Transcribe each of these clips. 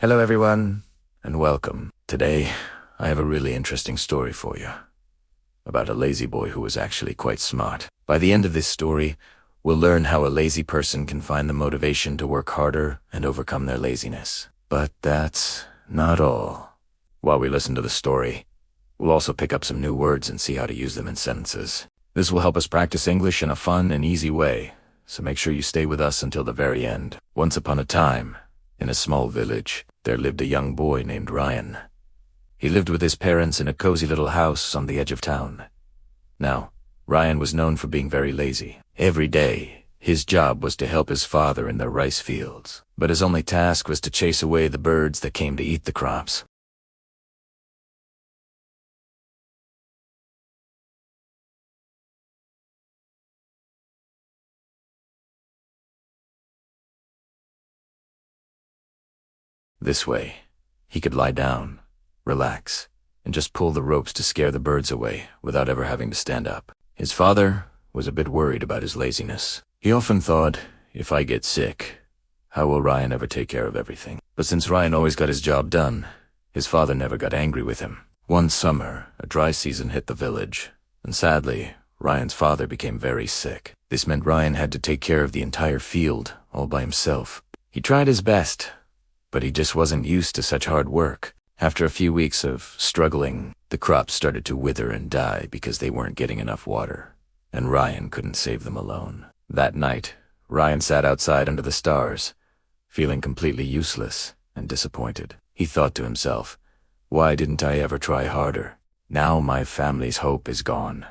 Hello everyone, and welcome. Today, I have a really interesting story for you about a lazy boy who was actually quite smart. By the end of this story, we'll learn how a lazy person can find the motivation to work harder and overcome their laziness. But that's not all. While we listen to the story, we'll also pick up some new words and see how to use them in sentences. This will help us practice English in a fun and easy way, so make sure you stay with us until the very end. Once upon a time, in a small village, there lived a young boy named Ryan. He lived with his parents in a cozy little house on the edge of town. Now, Ryan was known for being very lazy. Every day, his job was to help his father in their rice fields, but his only task was to chase away the birds that came to eat the crops. This way, he could lie down, relax, and just pull the ropes to scare the birds away without ever having to stand up. His father was a bit worried about his laziness. He often thought, if I get sick, how will Ryan ever take care of everything? But since Ryan always got his job done, his father never got angry with him. One summer, a dry season hit the village, and sadly, Ryan's father became very sick. This meant Ryan had to take care of the entire field all by himself. He tried his best, but he just wasn't used to such hard work. After a few weeks of struggling, the crops started to wither and die because they weren't getting enough water, and Ryan couldn't save them alone. That night, Ryan sat outside under the stars, feeling completely useless and disappointed. He thought to himself, why didn't I ever try harder? Now my family's hope is gone.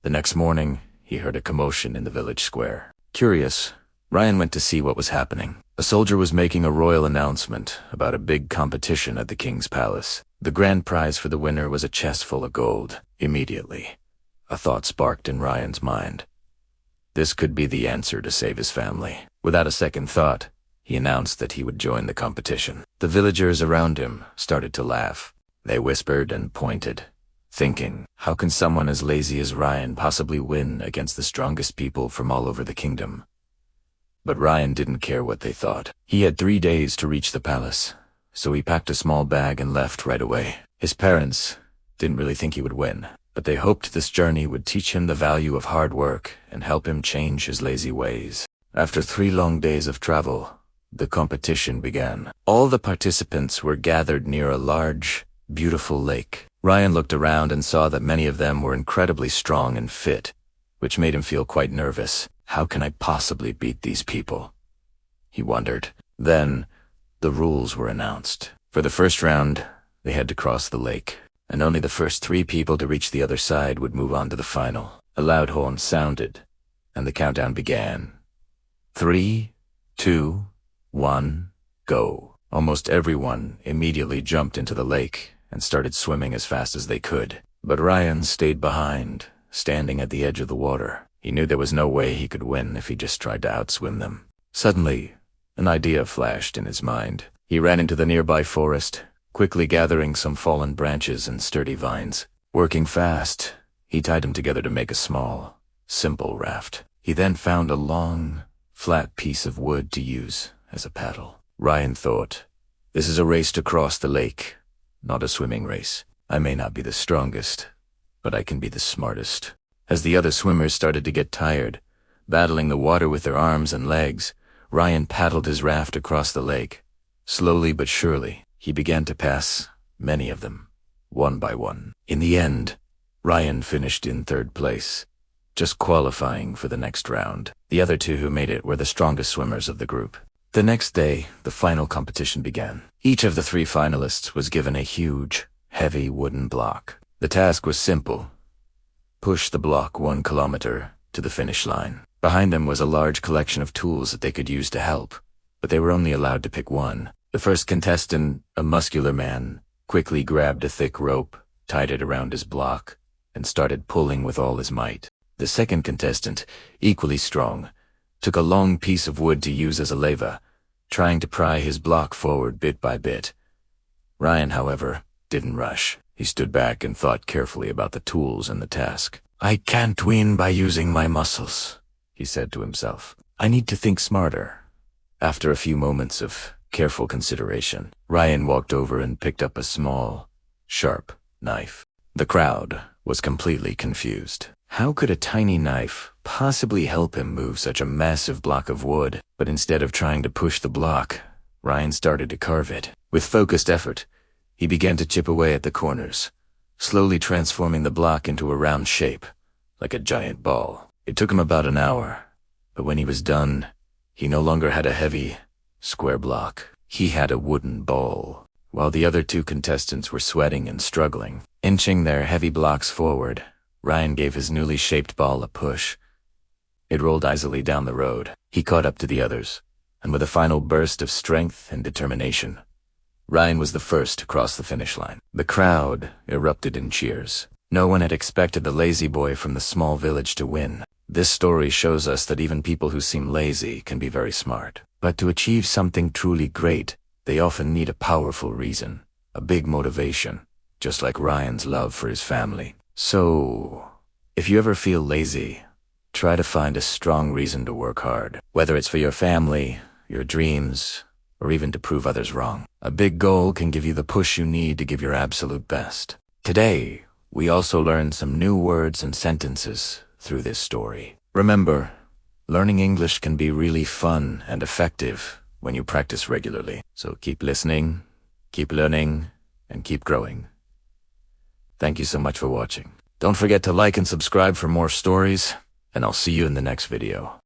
The next morning, he heard a commotion in the village square. Curious, Ryan went to see what was happening. A soldier was making a royal announcement about a big competition at the king's palace. The grand prize for the winner was a chest full of gold. Immediately, a thought sparked in Ryan's mind. This could be the answer to save his family. Without a second thought, he announced that he would join the competition. The villagers around him started to laugh. They whispered and pointed, thinking, how can someone as lazy as Ryan possibly win against the strongest people from all over the kingdom? But Ryan didn't care what they thought. He had 3 days to reach the palace, so he packed a small bag and left right away. His parents didn't really think he would win, but they hoped this journey would teach him the value of hard work and help him change his lazy ways. After 3 long days of travel, the competition began. All the participants were gathered near a large, beautiful lake. Ryan looked around and saw that many of them were incredibly strong and fit, which made him feel quite nervous. How can I possibly beat these people? He wondered. Then, the rules were announced. For the first round, they had to cross the lake, and only the first 3 people to reach the other side would move on to the final. A loud horn sounded, and the countdown began. 3, 2, 1, go. Almost everyone immediately jumped into the lake and started swimming as fast as they could. But Ryan stayed behind, standing at the edge of the water. He knew there was no way he could win if he just tried to outswim them. Suddenly, an idea flashed in his mind. He ran into the nearby forest, quickly gathering some fallen branches and sturdy vines. Working fast, he tied them together to make a small, simple raft. He then found a long, flat piece of wood to use as a paddle. Ryan thought, this is a race to cross the lake, not a swimming race. I may not be the strongest, but I can be the smartest. As the other swimmers started to get tired, battling the water with their arms and legs, Ryan paddled his raft across the lake. Slowly but surely, he began to pass many of them, one by one. In the end, Ryan finished in 3rd place, just qualifying for the next round. The other 2 who made it were the strongest swimmers of the group. The next day, the final competition began. Each of the 3 finalists was given a huge, heavy wooden block. The task was simple. Push the block 1 kilometer to the finish line. Behind them was a large collection of tools that they could use to help, but they were only allowed to pick one. The first contestant, a muscular man, quickly grabbed a thick rope, tied it around his block, and started pulling with all his might. The second contestant, equally strong, took a long piece of wood to use as a lever, trying to pry his block forward bit by bit. Ryan, however, didn't rush. He stood back and thought carefully about the tools and the task. I can't win by using my muscles, he said to himself. I need to think smarter. After a few moments of careful consideration. Ryan walked over and picked up a small, sharp knife. The crowd was completely confused. How could a tiny knife possibly help him move such a massive block of wood? But instead of trying to push the block, Ryan started to carve it. With focused effort, he began to chip away at the corners, slowly transforming the block into a round shape, like a giant ball. It took him about an hour, but when he was done, he no longer had a heavy, square block. He had a wooden ball. While the other two contestants were sweating and struggling, inching their heavy blocks forward, Ryan gave his newly shaped ball a push. It rolled easily down the road. He caught up to the others, and with a final burst of strength and determination, Ryan was the first to cross the finish line. The crowd erupted in cheers. No one had expected the lazy boy from the small village to win. This story shows us that even people who seem lazy can be very smart. But to achieve something truly great, they often need a powerful reason, a big motivation, just like Ryan's love for his family. So, if you ever feel lazy, try to find a strong reason to work hard, whether it's for your family, your dreams, or even to prove others wrong. A big goal can give you the push you need to give your absolute best. Today, we also learned some new words and sentences through this story. Remember, learning English can be really fun and effective when you practice regularly. So keep listening, keep learning, and keep growing. Thank you so much for watching. Don't forget to like and subscribe for more stories, and I'll see you in the next video.